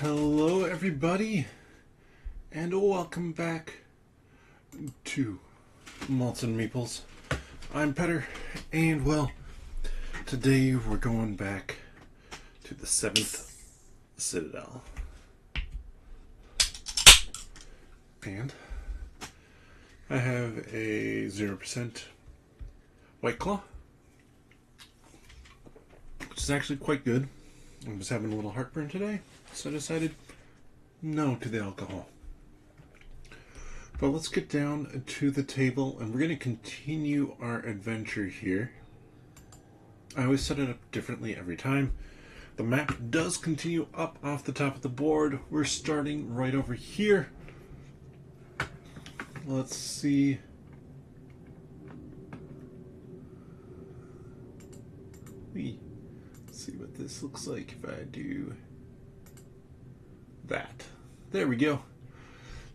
Hello everybody, and welcome back to Malts and Meeples. I'm Petter, and well, today we're going back to the 7th Citadel. And I have a 0% White Claw, which is actually quite good. I was having a little heartburn today, so I decided no to the alcohol. But let's get down to the table, and we're going to continue our adventure here. I always set it up differently every time. The map does continue up off the top of the board. We're starting right over here. Let's see. Let's see what this looks like if I do that. There we go.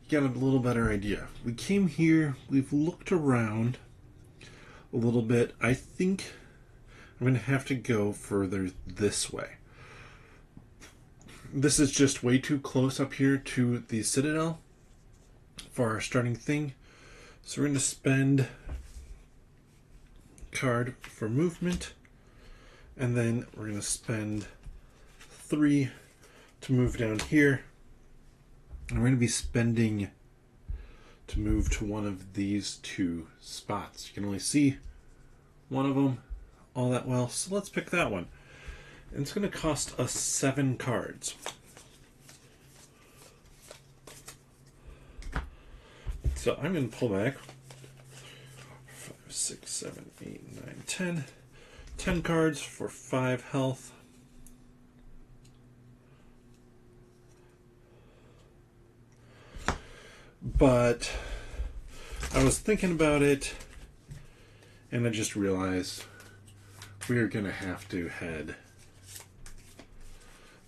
You got a little better idea. We came here, we've looked around a little bit. I think I'm going to have to go further this way. This is just way too close up here to the Citadel for our starting thing. So we're going to spend card for movement, and then we're going to spend 3 to move down here. And we're going to be spending to move to one of these 2 spots. You can only see one of them all that well, so let's pick that one. And it's going to cost us 7 cards. So I'm going to pull back 5, 6, 7, 8, 9, 10. 10 cards for 5 health. But I was thinking about it, and I just realized we are going to have to head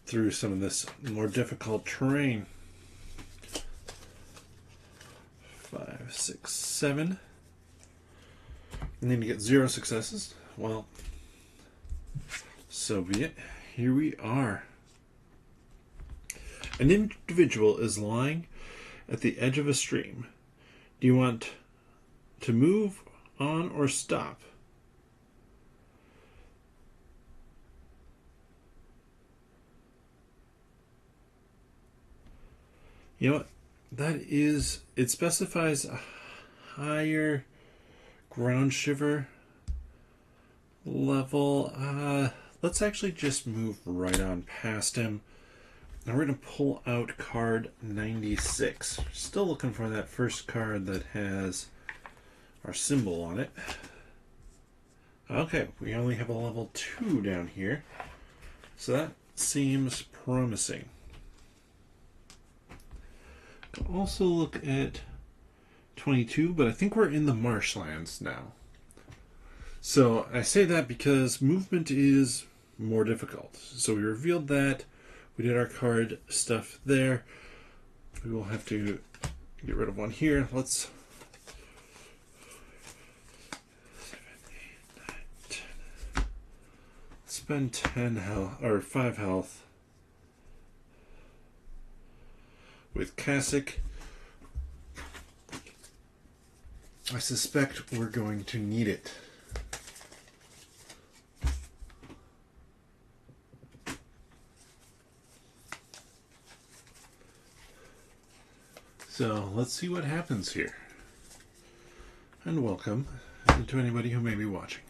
through some of this more difficult terrain. 5, 6, 7. I need to get 0 successes. Well, so be it. Here we are. An individual is lying at the edge of a stream. Do you want to move on or stop? You know what? That is, it specifies a higher ground shiver level. Let's actually just move right on past him. Now we're going to pull out card 96. Still looking for that first card that has our symbol on it. Okay, we only have a level 2 down here. So that seems promising. I'll also look at 22, but I think we're in the marshlands now. So I say that because movement is more difficult. So we revealed that. We did our card stuff there. We will have to get rid of one here. Let's 7, 8, 9, 10. Spend 10 health or 5 health with Cassock. I suspect we're going to need it. So let's see what happens here. And welcome to anybody who may be watching.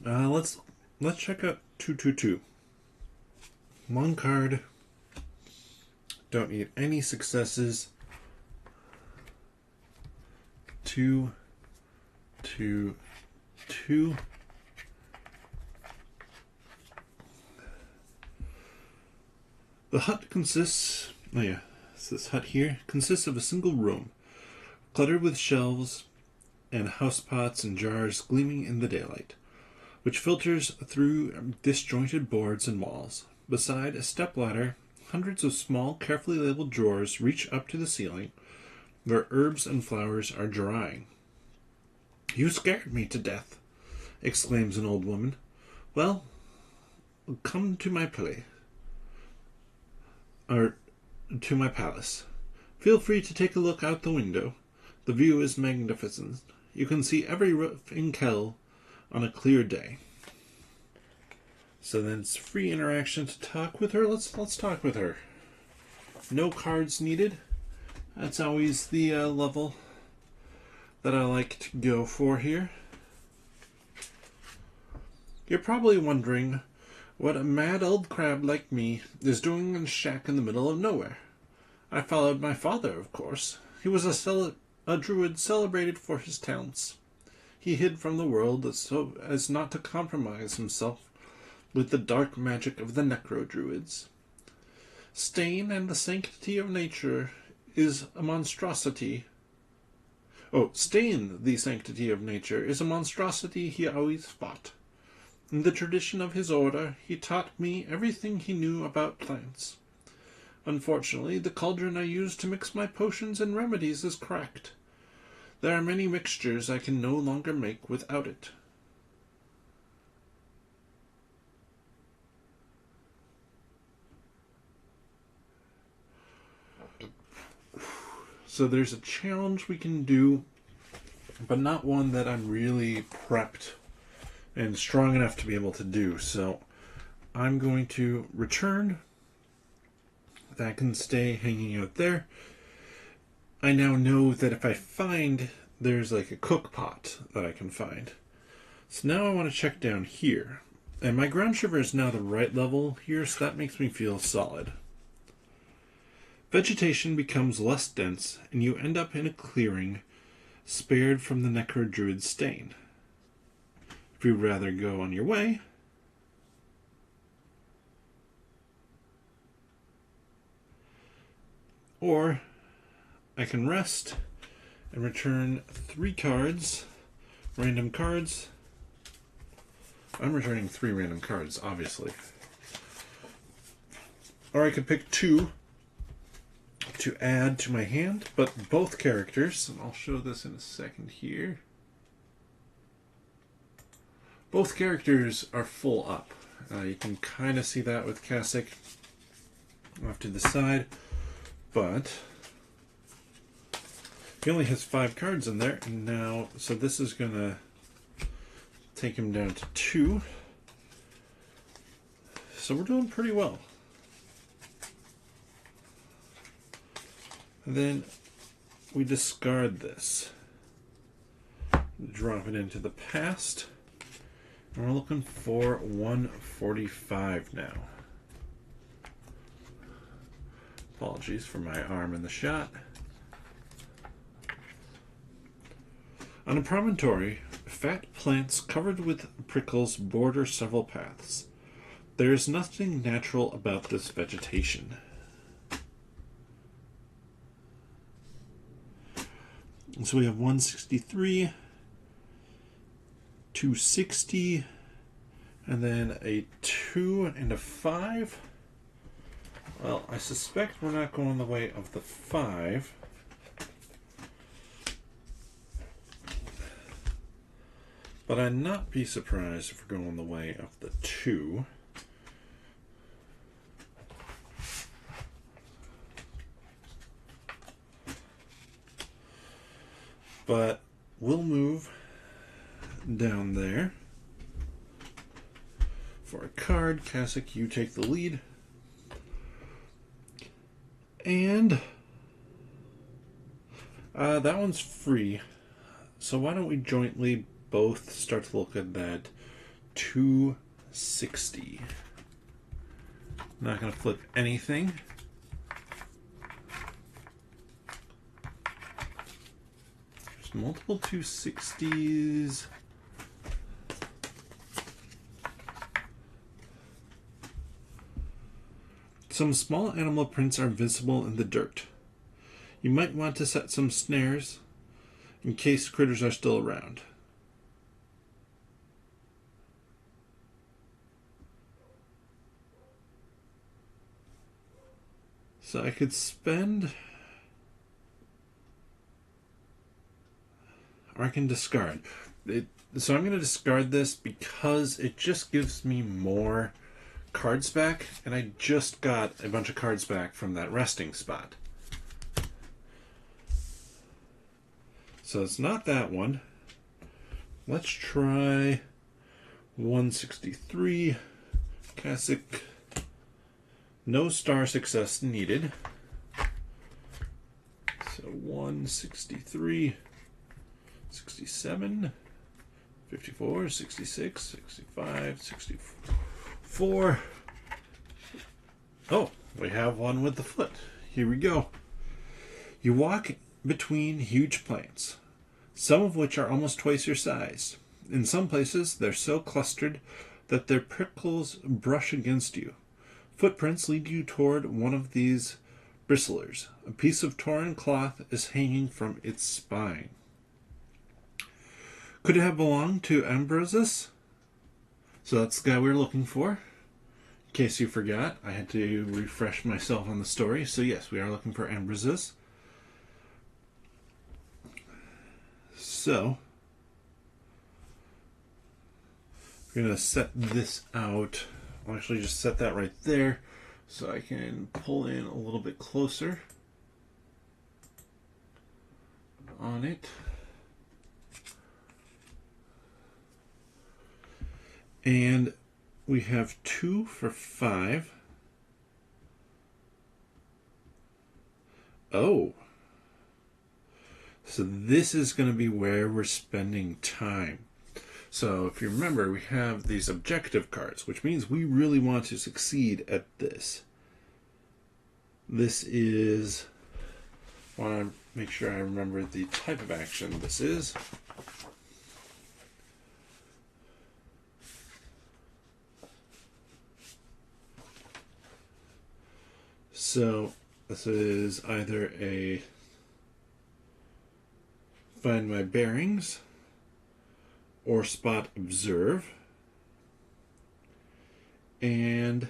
Let's check out 222. 1 card. Don't need any successes. 2, 2, 2. The hut consists, this hut here consists of a single room, cluttered with shelves and housepots and jars gleaming in the daylight, which filters through disjointed boards and walls. Beside a stepladder, hundreds of small, carefully labeled drawers reach up to the ceiling, where herbs and flowers are drying. You scared me to death. exclaims an old woman. Well, come to my place, or to my palace. Feel free to take a look out the window. The view is magnificent. You can see every roof in Kell on a clear day. So then it's free interaction to talk with her. Let's talk with her. No cards needed. That's always the level that I like to go for here. You're probably wondering what a mad old crab like me is doing in a shack in the middle of nowhere. I followed my father, of course. He was a druid celebrated for his talents. He hid from the world so as not to compromise himself with the dark magic of the necro-druids. Stain and the sanctity of nature is a monstrosity. Stain the sanctity of nature is a monstrosity he always fought. In the tradition of his order, he taught me everything he knew about plants. Unfortunately, the cauldron I use to mix my potions and remedies is cracked. There are many mixtures I can no longer make without it. So there's a challenge we can do, but not one that I'm really prepped and strong enough to be able to do. So I'm going to return. That can stay hanging out there. I now know that if I find, there's like a cook pot that I can find. So now I want to check down here. And my ground shiver is now the right level here, so that makes me feel solid. Vegetation becomes less dense, and you end up in a clearing spared from the necro-druid stain. If you'd rather go on your way, or I can rest and return 3 cards, random cards. I'm returning 3 random cards, obviously. Or I could pick 2 to add to my hand, but both characters, and I'll show this in a second here, both characters are full up. You can kind of see that with Kasich off to the side, but he only has 5 cards in there, and now, so this is going to take him down to 2. So we're doing pretty well. And then we discard this. Drop it into the past. And we're looking for 145 now. Apologies for my arm in the shot. On a promontory, fat plants covered with prickles border several paths. There is nothing natural about this vegetation. So we have 163, 260, and then a 2 and a 5. Well, I suspect we're not going the way of the 5. But I'd not be surprised if we're going the way of the 2. But we'll move down there for a card. Kasich, you take the lead. And that one's free. So why don't we jointly both start to look at that 260. Not going to flip anything. There's multiple 260s. Some small animal prints are visible in the dirt. You might want to set some snares in case critters are still around. So I could spend, or I can discard. So I'm going to discard this because it just gives me more cards back, and I just got a bunch of cards back from that resting spot. So it's not that one. Let's try 163 classic. No star success needed. So 163, 67, 54, 66, 65, 64. Oh, we have one with the foot. Here we go. You walk between huge plants, some of which are almost twice your size. In some places, they're so clustered that their prickles brush against you. Footprints lead you toward one of these bristlers. A piece of torn cloth is hanging from its spine. Could it have belonged to Abruzus? So that's the guy we were looking for. In case you forgot, I had to refresh myself on the story. So yes, we are looking for Abruzus. So we're going to set this out. I'll actually just set that right there so I can pull in a little bit closer on it. And we have 2 for 5. Oh. So this is going to be where we're spending time. So if you remember, we have these objective cards, which means we really want to succeed at this. This is, I want to make sure I remember the type of action this is. So this is either a find my bearings or spot observe, and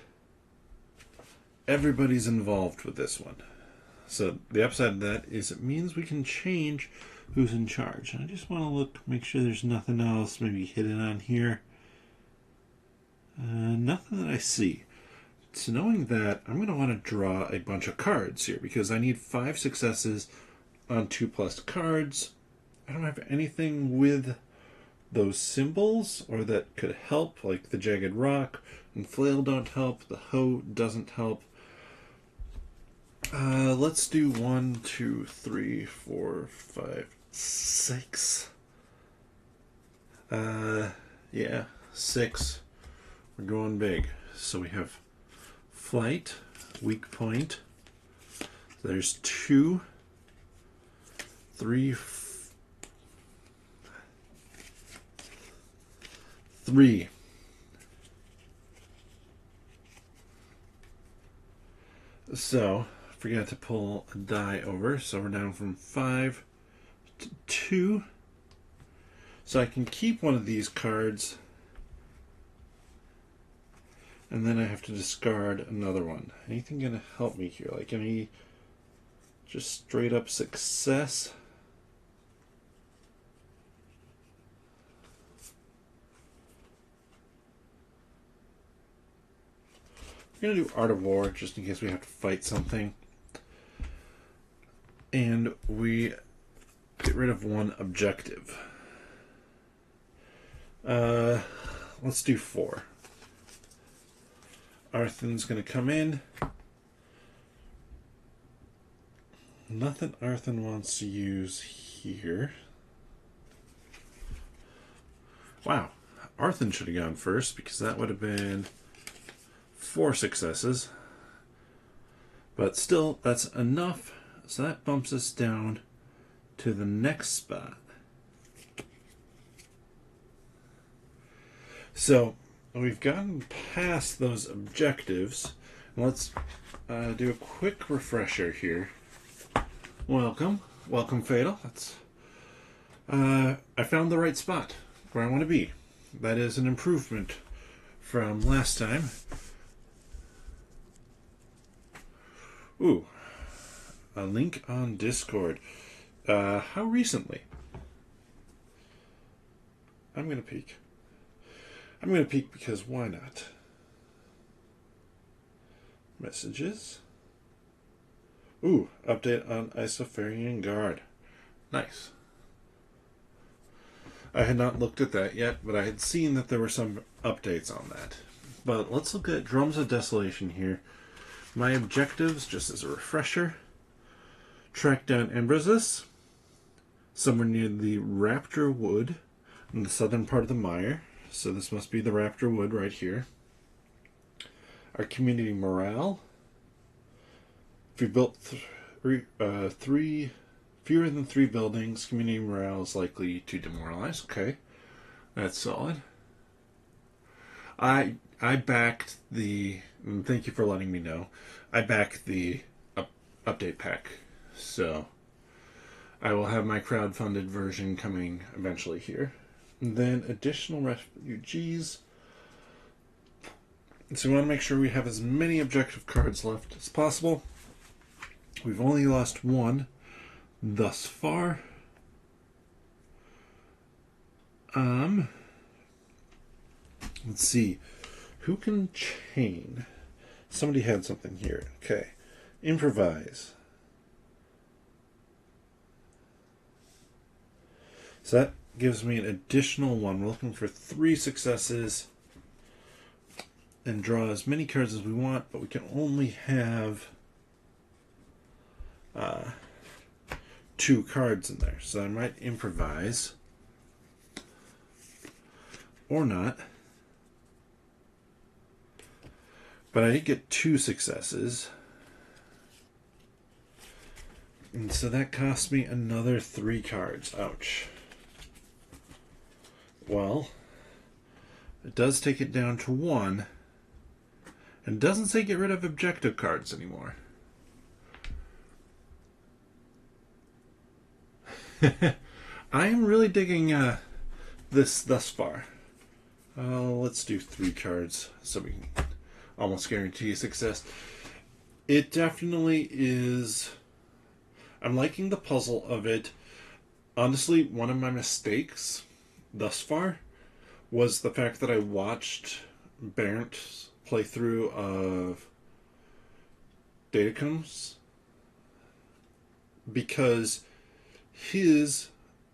everybody's involved with this one. So the upside of that is it means we can change who's in charge. And I just want to look, make sure there's nothing else maybe hidden on here. Nothing that I see. So knowing that, I'm going to want to draw a bunch of cards here because I need 5 successes on 2+ cards. I don't have anything with those symbols or that could help, like the jagged rock and flail don't help, the hoe doesn't help. Let's do 1, 2, 3, 4, 5, 6. Yeah, 6. We're going big. So we have flight, weak point. There's 2, 3, 3. So, forgot to pull a die over, so we're down from 5 to 2. So I can keep one of these cards, and then I have to discard another one. Anything gonna help me here? Like any just straight up success? We're going to do Art of War, just in case we have to fight something. And we get rid of 1 objective. Let's do 4. Arthen's going to come in. Nothing Arthen wants to use here. Wow. Arthen should have gone first, because that would have been 4 successes, but still that's enough, so that bumps us down to the next spot. So we've gotten past those objectives. Let's do a quick refresher here. Welcome Fatal. That's I found the right spot where I want to be. That is an improvement from last time. Ooh, a link on Discord. How recently? I'm going to peek. I'm going to peek because why not? Messages. Ooh, update on Isofarian Guard. Nice. I had not looked at that yet, but I had seen that there were some updates on that. But let's look at Drums of Desolation here. My objectives, just as a refresher: track down Abruzus, somewhere near the Raptor Wood, in the southern part of the mire. So this must be the Raptor Wood right here. Our community morale. If we built fewer than 3 buildings, community morale is likely to demoralize. Okay, that's solid. I backed the, and thank you for letting me know, I backed the update pack. So I will have my crowdfunded version coming eventually here. And then additional refugees. So we want to make sure we have as many objective cards left as possible. We've only lost 1 thus far. Let's see. Who can chain? Somebody had something here. Okay. Improvise. So that gives me an additional 1. We're looking for 3 successes and draw as many cards as we want, but we can only have 2 cards in there. So I might improvise. Or not. But I did get 2 successes. And so that cost me another 3 cards. Ouch. Well, it does take it down to 1. And doesn't say get rid of objective cards anymore. I am really digging this thus far. Let's do 3 cards so we can almost guarantee success. It definitely is. I'm liking the puzzle of it. Honestly, one of my mistakes thus far was the fact that I watched Bernd's playthrough of Datacombs, because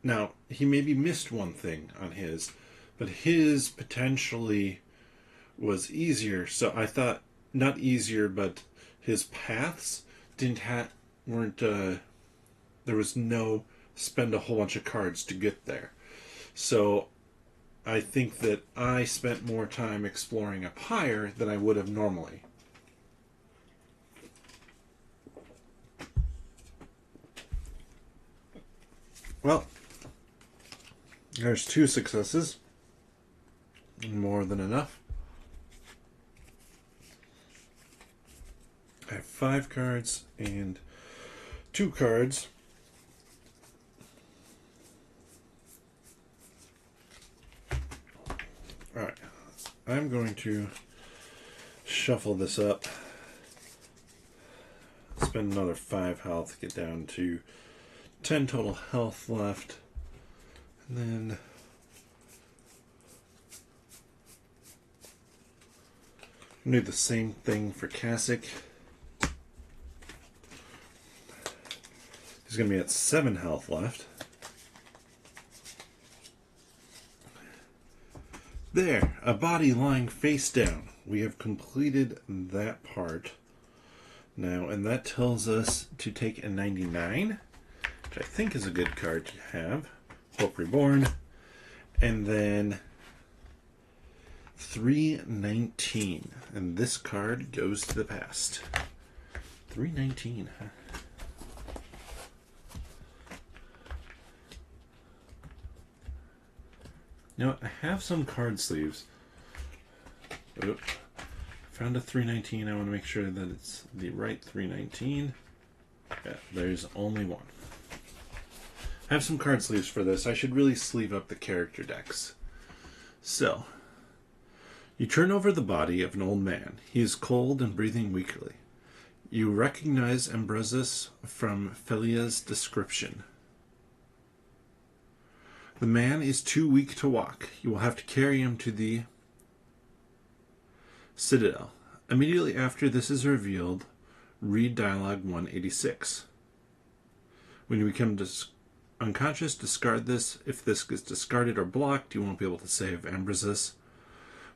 now he maybe missed one thing on his, but his potentially was easier. So I thought, not easier, but his paths weren't there was no spend a whole bunch of cards to get there. So I think that I spent more time exploring up higher than I would have normally. Well, there's 2 successes. More than enough. I have 5 cards and 2 cards. Alright, I'm going to shuffle this up. Spend another 5 health, get down to 10 total health left. And then do the same thing for Kasich. He's going to be at 7 health left. There, a body lying face down. We have completed that part now, and that tells us to take a 99, which I think is a good card to have. Hope Reborn. And then 319. And this card goes to the past. 319, huh? You know what? I have some card sleeves. Oh, found a 319. I want to make sure that it's the right 319. Yeah, there's only one. I have some card sleeves for this. I should really sleeve up the character decks. So, you turn over the body of an old man. He is cold and breathing weakly. You recognize Abruzus from Felia's description. The man is too weak to walk. You will have to carry him to the Citadel. Immediately after this is revealed, read dialogue 186. When you become unconscious, discard this. If this gets discarded or blocked, you won't be able to save Abruzus.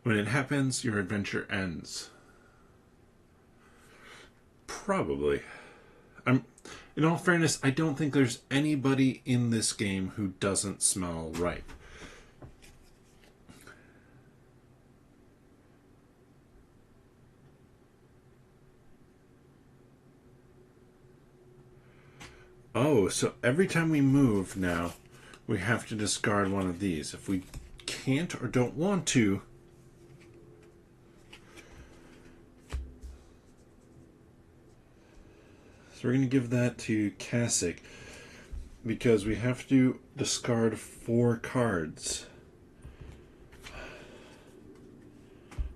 When it happens, your adventure ends. Probably. In all fairness, I don't think there's anybody in this game who doesn't smell ripe. Oh, so every time we move now, we have to discard one of these. If we can't or don't want to, so we're going to give that to Kasich because we have to discard 4 cards.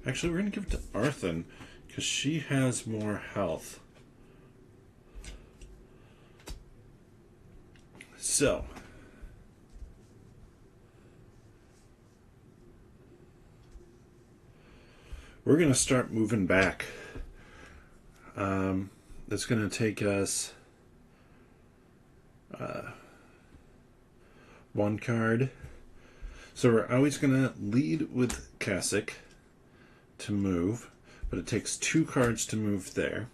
Actually, we're going to give it to Arthen because she has more health. So, we're going to start moving back. That's going to take us 1 card. So we're always going to lead with Kasich to move, but it takes 2 cards to move there,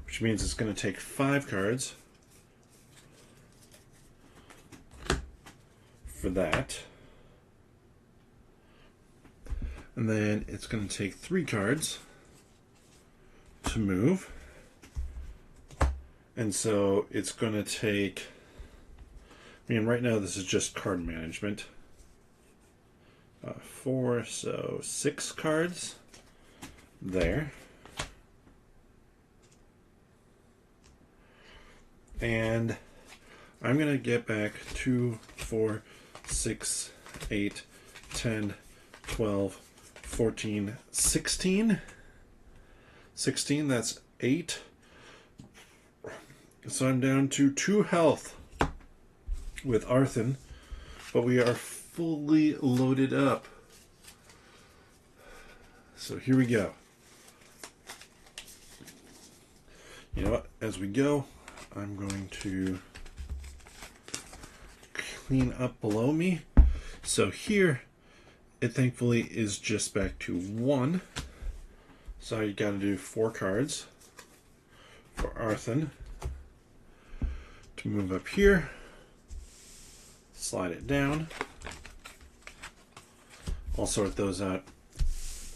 which means it's going to take 5 cards for that. And then it's going to take 3 cards to move. And so it's going to take, I mean, right now this is just card management. 4, so 6 cards there. And I'm going to get back 2, 4, 6, 8, 10, 12, 14, 16. 16, that's 8. So I'm down to 2 health with Arthen, but we are fully loaded up. So here we go. You know what? As we go, I'm going to clean up below me. So here, it thankfully is just back to 1. So you got to do 4 cards for Arthen to move up here. Slide it down. I'll sort those out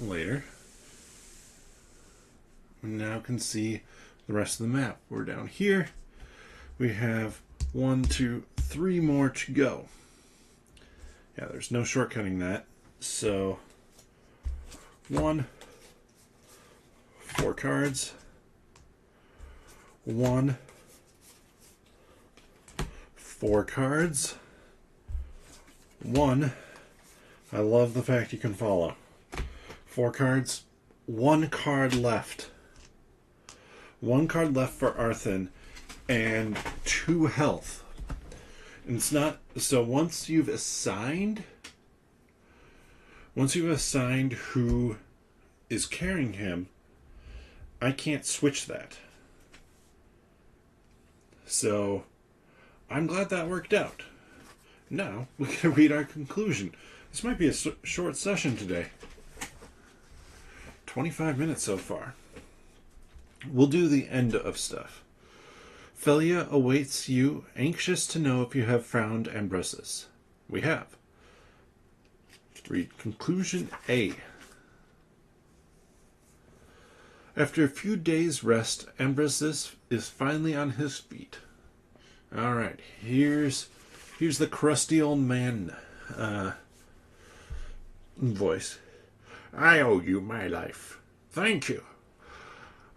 later. We now can see the rest of the map. We're down here. We have 1, 2, 3 more to go. Yeah, there's no shortcutting that. So 1, 4 cards, 1, 4 cards, 1. I love the fact you can follow. 4 cards, 1 card left. 1 card left for Arthen and 2 health. And it's not, so once you've assigned who is carrying him, I can't switch that. So I'm glad that worked out. Now we can read our conclusion. This might be a short session today. 25 minutes so far. We'll do the end of stuff. Felia awaits you, anxious to know if you have found Abruzus. We have. Read conclusion A. After a few days' rest, Abruzus is finally on his feet. All right, here's the crusty old man voice. I owe you my life. Thank you.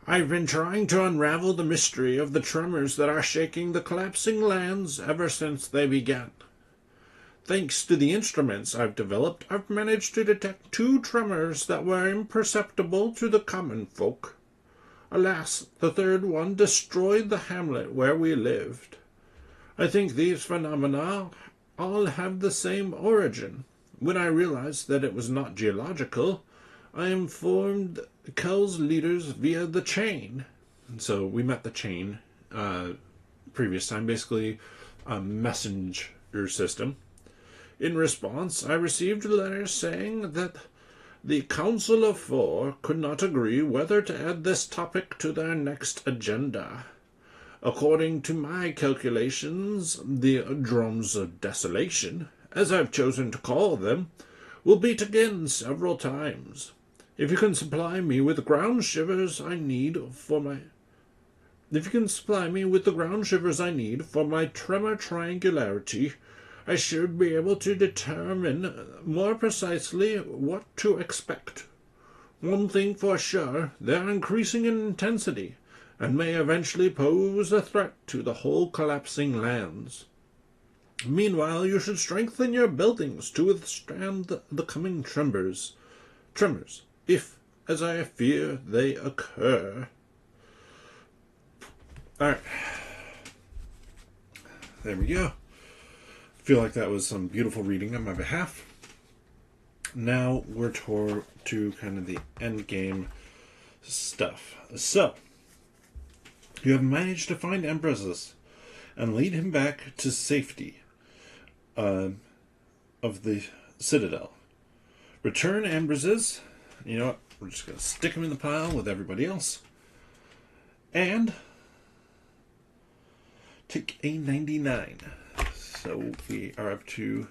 I've been trying to unravel the mystery of the tremors that are shaking the collapsing lands ever since they began. Thanks to the instruments I've developed, I've managed to detect 2 tremors that were imperceptible to the common folk. Alas, the third one destroyed the hamlet where we lived. I think these phenomena all have the same origin. When I realized that it was not geological, I informed Kel's leaders via the chain. And so we met the chain previous time, basically a messenger system. In response, I received letters saying that the Council of Four could not agree whether to add this topic to their next agenda. According to my calculations, the Drums of Desolation, as I've chosen to call them, will beat again several times. If you can supply me with the ground shivers I need for my tremor triangularity, I should be able to determine more precisely what to expect. One thing for sure, they're increasing in intensity, and may eventually pose a threat to the whole collapsing lands. Meanwhile, you should strengthen your buildings to withstand the coming tremors, if, as I fear, they occur. Alright. There we go. I feel like that was some beautiful reading on my behalf. Now we're to kind of the end game stuff. So, you have managed to find Abruzus and lead him back to safety of the Citadel. Return Abruzus. You know what? We're just going to stick him in the pile with everybody else. And take a 99. So we are up to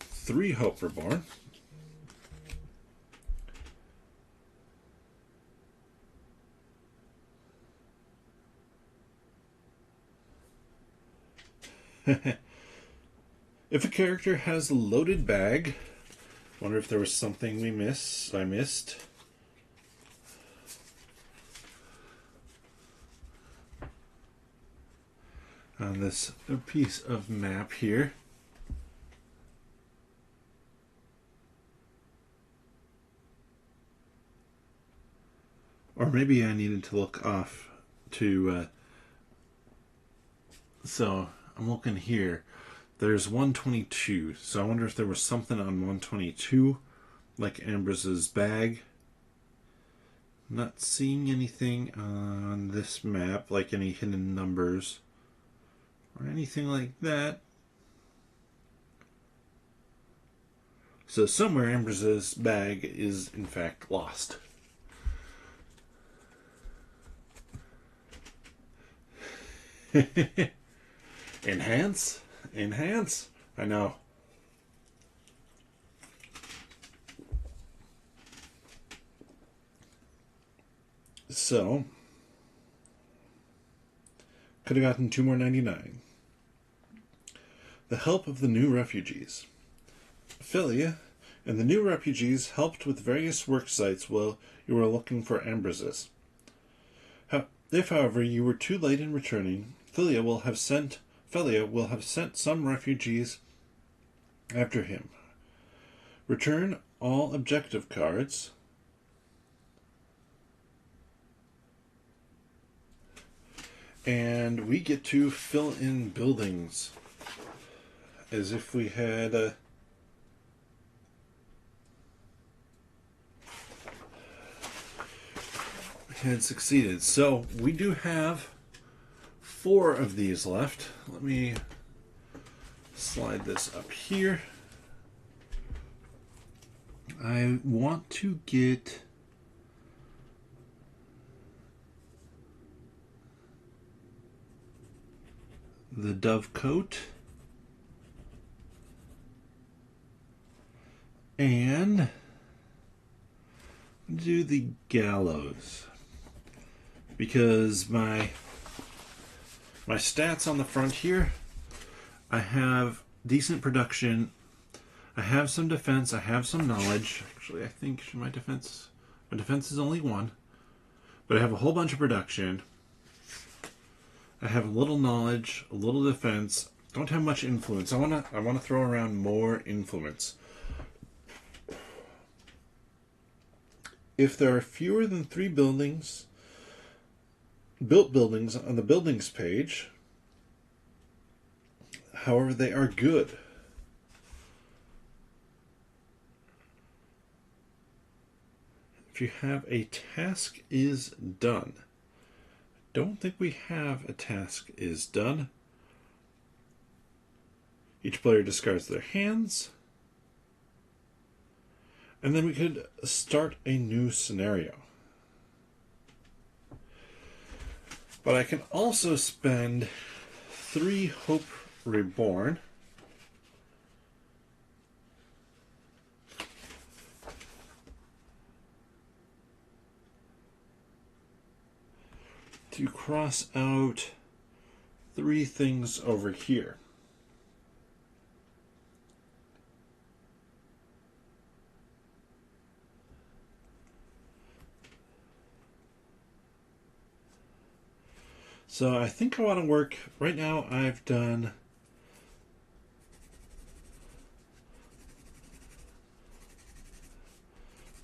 3 Hope Reborn. If a character has a loaded bag, wonder if there was something I missed. On this piece of map here. Or maybe I needed to look off to... so, I'm looking here. There's 122. So I wonder if there was something on 122, like Amber's bag. Not seeing anything on this map, like any hidden numbers or anything like that. So somewhere Amber's bag is in fact lost. Enhance? I know. So, could have gotten 2 more 99. The help of the new refugees. Philia and the new refugees helped with various work sites while you were looking for Abruzus. If, however, you were too late in returning, Philia will have sent some refugees after him. Return all objective cards. And we get to fill in buildings as if we had succeeded. So we do have 4 of these left. Let me slide this up here. I want to get the dove coat and do the gallows, because my stats on the front here, I have decent production, I have some defense, I have some knowledge. Actually, I think my defense is only 1, but I have a whole bunch of production. I have a little knowledge, a little defense. Don't have much influence. I wanna throw around more influence. If there are fewer than 3 built buildings on the buildings page, however, they are good. if you have a task is done. Don't think we have a task is done. Each player discards their hands. And then we could start a new scenario. But I can also spend 3 Hope Reborn. To cross out 3 things over here. So I think I want to work, right now I've done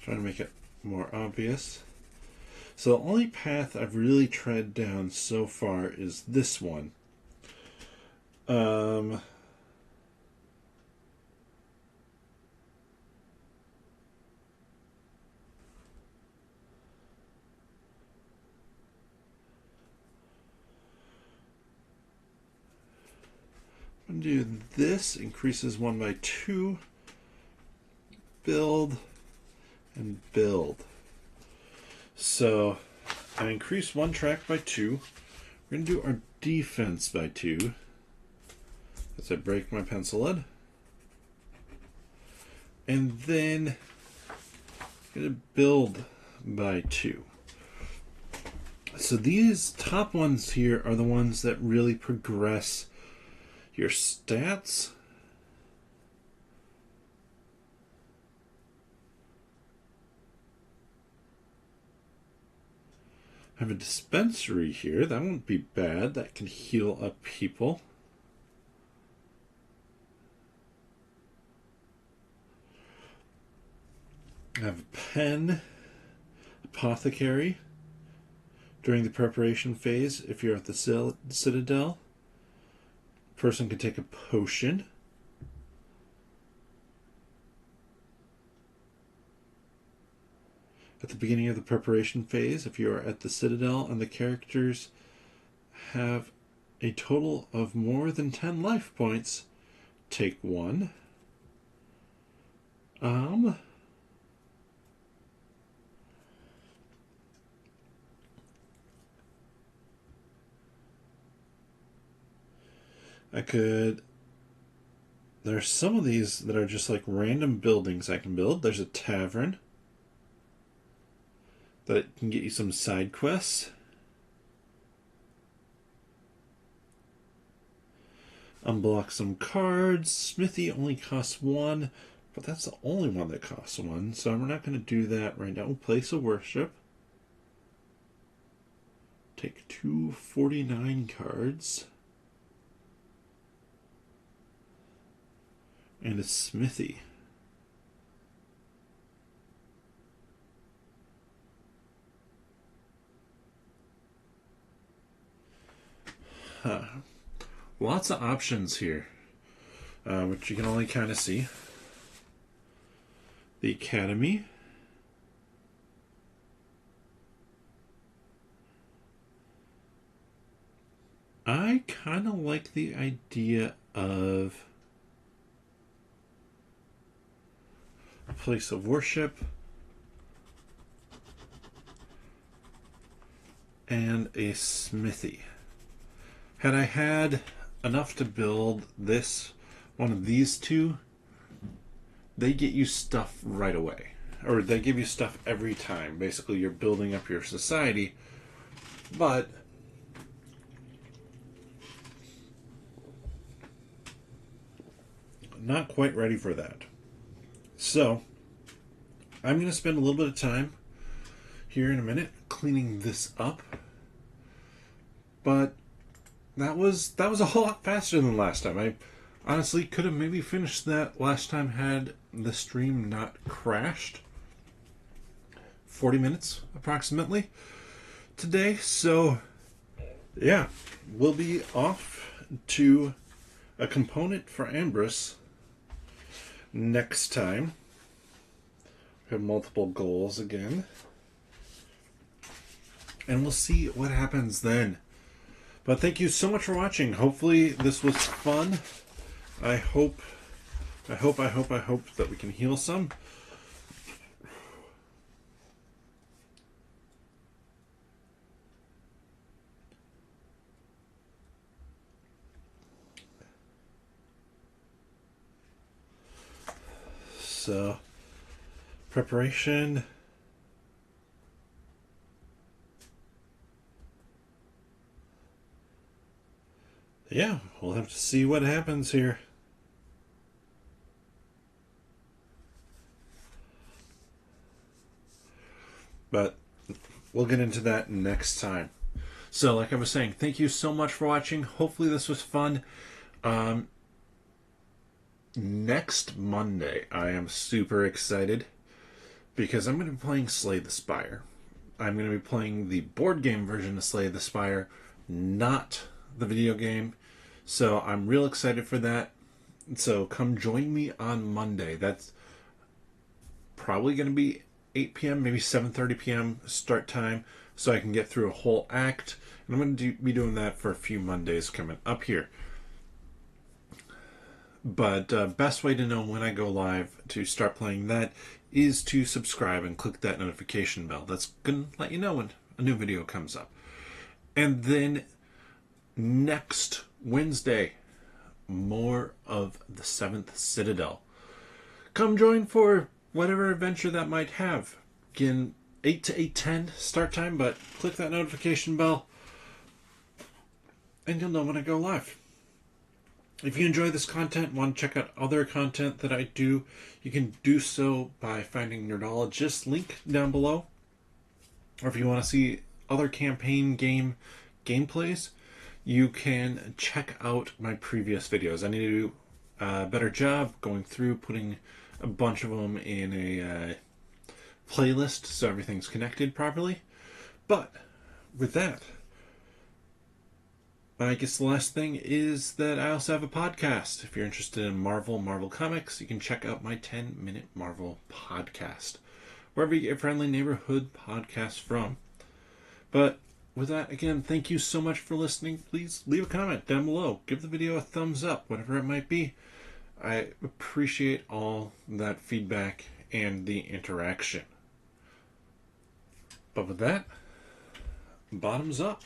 trying to make it more obvious. So the only path I've really tread down so far is this one. I'm going to do this, increases 1 by 2, build, and build. So I increase 1 track by 2. We're going to do our defense by 2. As I break my pencil lead. And then I'm going to build by 2. So these top ones here are the ones that really progress your stats. I have a dispensary here. That won't be bad. That can heal up people. I have a pen, apothecary. During the preparation phase, if you're at the Citadel, person can take a potion. At the beginning of the preparation phase, if you are at the Citadel and the characters have a total of more than 10 life points, take 1. There's some of these that are just like random buildings I can build. There's a tavern that can get you some side quests. Unblock some cards. Smithy only costs 1, but that's the only one that costs 1, so we're not going to do that right now. Place of worship. Take 249 cards. And a smithy. Lots of options here, which you can only kind of see. The Academy. I kind of like the idea of a place of worship and a smithy. Had I had enough to build one of these 2, they get you stuff right away. Or they give you stuff every time. Basically, you're building up your society. But not quite ready for that. So, I'm going to spend a little bit of time here in a minute cleaning this up. But that was a whole lot faster than last time. I honestly could have maybe finished that last time had the stream not crashed. 40 minutes approximately today. So yeah, we'll be off to a component for Abruzus next time. We have multiple goals again. and we'll see what happens then. But thank you so much for watching. Hopefully this was fun. I hope that we can heal some. So, preparation. Yeah, we'll have to see what happens here. But we'll get into that next time. So, like I was saying, thank you so much for watching. Hopefully this was fun. Next Monday, I am super excited because I'm going to be playing Slay the Spire. I'm going to be playing the board game version of Slay the Spire, not the video game. So I'm real excited for that. So come join me on Monday. That's probably going to be 8 p.m., maybe 7:30 p.m. start time, so I can get through a whole act. And I'm going to be doing that for a few Mondays coming up here. But best way to know when I go live to start playing that is to subscribe and click that notification bell. That's going to let you know when a new video comes up. And then next Wednesday, more of the 7th Citadel. Come join for whatever adventure that might have. Again, 8 to 8:10 start time, but click that notification bell and you'll know when I go live. If you enjoy this content, want to check out other content that I do, you can do so by finding Nerdologist link down below. Or if you want to see other campaign game gameplays, you can check out my previous videos. I need to do a better job going through, putting a bunch of them in a playlist so everything's connected properly. But with that, I guess the last thing is that I also have a podcast. If you're interested in Marvel Comics, you can check out my 10-minute Marvel podcast, wherever you get your friendly neighborhood podcasts from. But with that, again, thank you so much for listening. Please leave a comment down below. Give the video a thumbs up, whatever it might be. I appreciate all that feedback and the interaction. But with that, bottoms up.